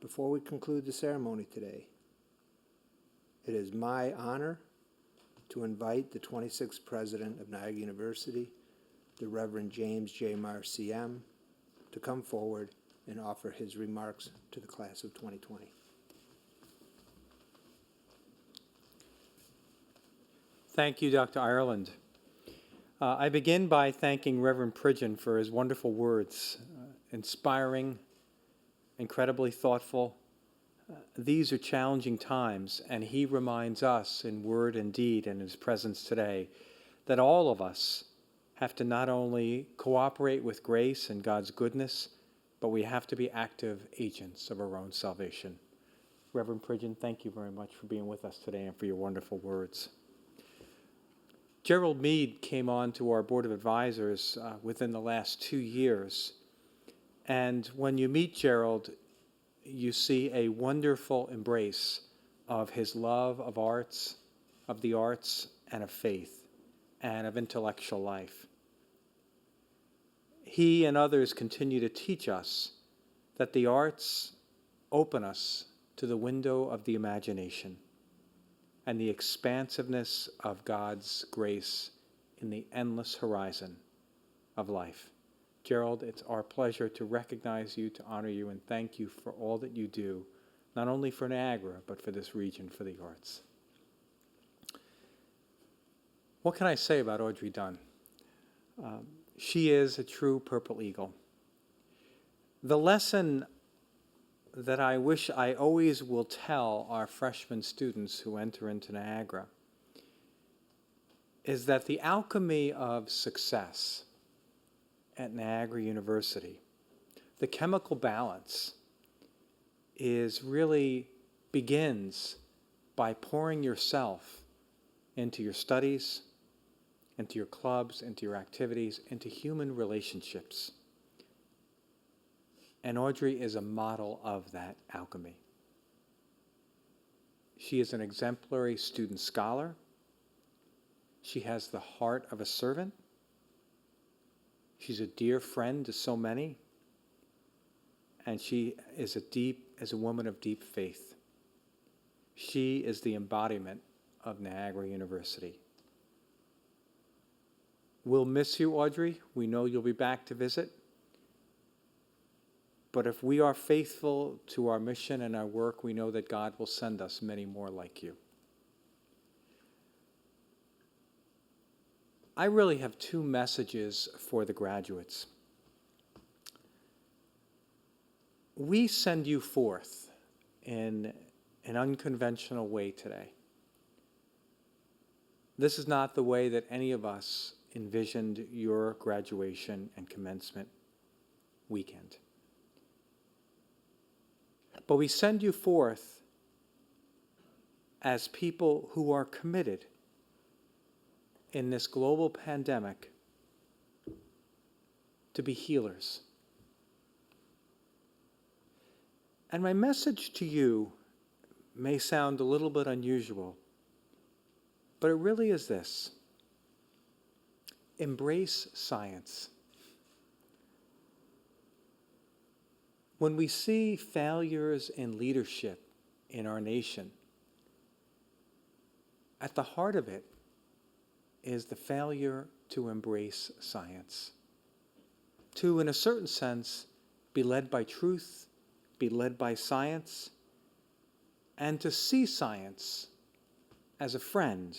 Before we conclude the ceremony today, it is my honor to invite the 26th President of Niagara University, the Reverend James J. Maher, CM, to come forward and offer his remarks to the class of 2020. Thank you, Dr. Ireland. I begin by thanking Reverend Pridgeon for his wonderful words, inspiring, incredibly thoughtful. These are challenging times, and he reminds us in word and deed and his presence today that all of us have to not only cooperate with grace and God's goodness, but we have to be active agents of our own salvation. Reverend Pridgeon, thank you very much for being with us today and for your wonderful words. Gerald Mead came on to our Board of Advisors within the last 2 years. And when you meet Gerald, you see a wonderful embrace of his love of arts, of the arts, and of faith, and of intellectual life. He and others continue to teach us that the arts open us to the window of the imagination and the expansiveness of God's grace in the endless horizon of life. Gerald, it's our pleasure to recognize you, to honor you, and thank you for all that you do, not only for Niagara, but for this region, for the arts. What can I say about Audrey Dunn? She is a true Purple Eagle. The lesson that I wish I always will tell our freshman students who enter into Niagara is that the alchemy of success at Niagara University, the chemical balance, really begins by pouring yourself into your studies, into your clubs, into your activities, into human relationships. And Audrey is a model of that alchemy. She is an exemplary student scholar. She has the heart of a servant. She's a dear friend to so many. And she is a woman of deep faith. She is the embodiment of Niagara University. We'll miss you, Audrey. We know you'll be back to visit. But if we are faithful to our mission and our work, we know that God will send us many more like you. I really have 2 messages for the graduates. We send you forth in an unconventional way today. This is not the way that any of us envisioned your graduation and commencement weekend. But we send you forth as people who are committed in this global pandemic to be healers. And my message to you may sound a little bit unusual, but it really is this: embrace science. When we see failures in leadership in our nation, at the heart of it is the failure to embrace science. To, in a certain sense, be led by truth, be led by science, and to see science as a friend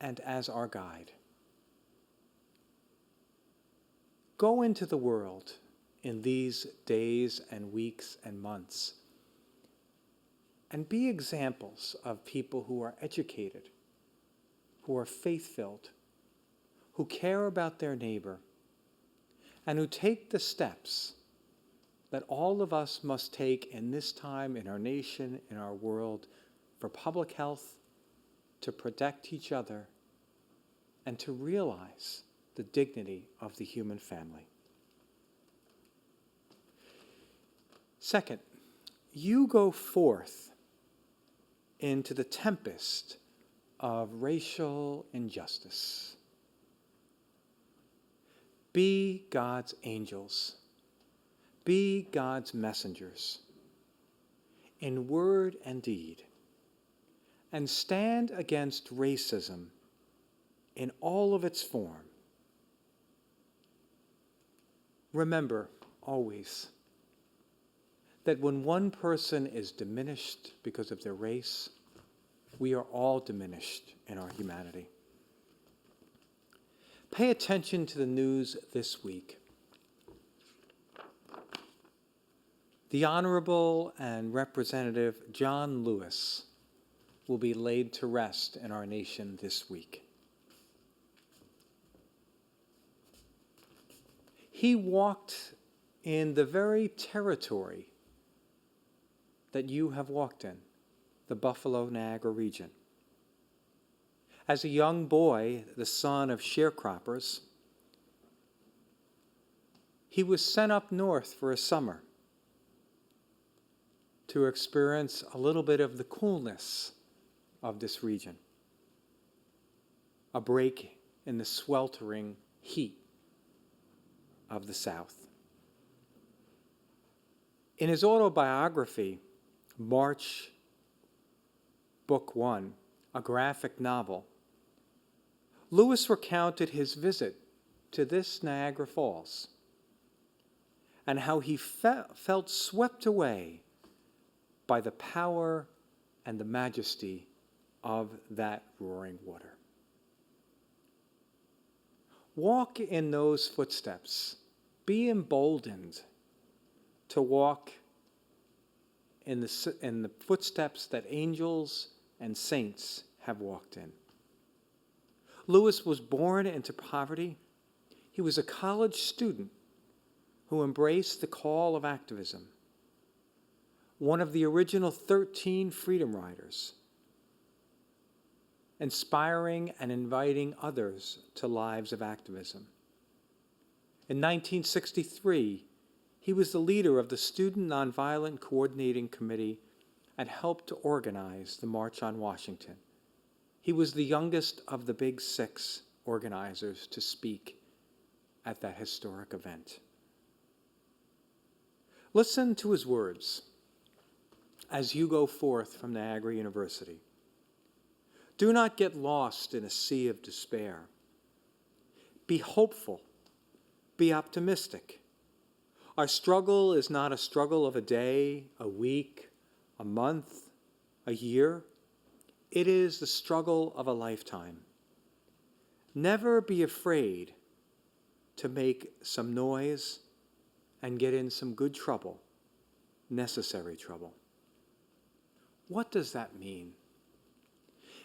and as our guide. Go into the world in these days and weeks and months and be examples of people who are educated, who are faith-filled, who care about their neighbor, and who take the steps that all of us must take in this time, in our nation, in our world, for public health, to protect each other, and to realize the dignity of the human family. Second, you go forth into the tempest of racial injustice. Be God's angels. Be God's messengers. in word and deed, and stand against racism in all of its form. Remember always that when one person is diminished because of their race, we are all diminished in our humanity. Pay attention to the news this week. The Honorable and Representative John Lewis will be laid to rest in our nation this week. He walked in the very territory that you have walked in, the Buffalo Niagara region. As a young boy, the son of sharecroppers, he was sent up north for a summer to experience a little bit of the coolness of this region, a break in the sweltering heat of the South. In his autobiography, March, Book 1, a graphic novel, Lewis recounted his visit to this Niagara Falls and how he felt swept away by the power and the majesty of that roaring water. Walk in those footsteps. Be emboldened to walk in the footsteps that angels and saints have walked in. Lewis was born into poverty. He was a college student who embraced the call of activism, one of the original 13 Freedom Riders, inspiring and inviting others to lives of activism. In 1963, he was the leader of the Student Nonviolent Coordinating Committee and helped to organize the March on Washington. He was the youngest of the Big Six organizers to speak at that historic event. Listen to his words as you go forth from Niagara University. Do not get lost in a sea of despair. Be hopeful. Be optimistic. Our struggle is not a struggle of a day, a week, a month, a year. It is the struggle of a lifetime. Never be afraid to make some noise and get in some good trouble, necessary trouble. What does that mean?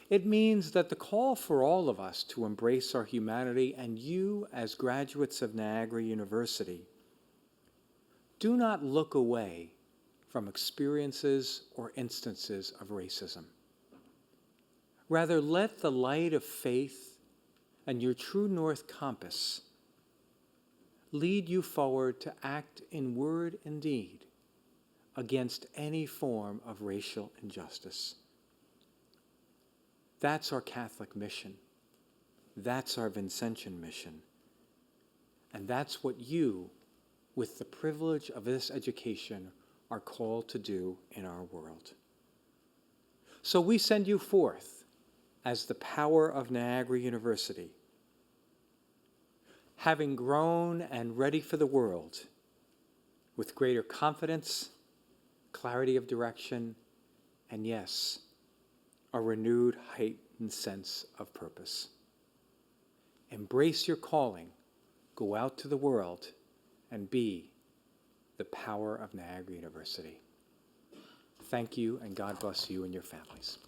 It means that the call for all of us to embrace our humanity, and you as graduates of Niagara University, do not look away from experiences or instances of racism. Rather, let the light of faith and your true north compass lead you forward to act in word and deed against any form of racial injustice. That's our Catholic mission. That's our Vincentian mission. And that's what you, with the privilege of this education, are called to do in our world. So we send you forth as the power of Niagara University, having grown and ready for the world with greater confidence, clarity of direction, and yes, a renewed heightened sense of purpose. Embrace your calling, go out to the world, and be the power of Niagara University. Thank you, and God bless you and your families.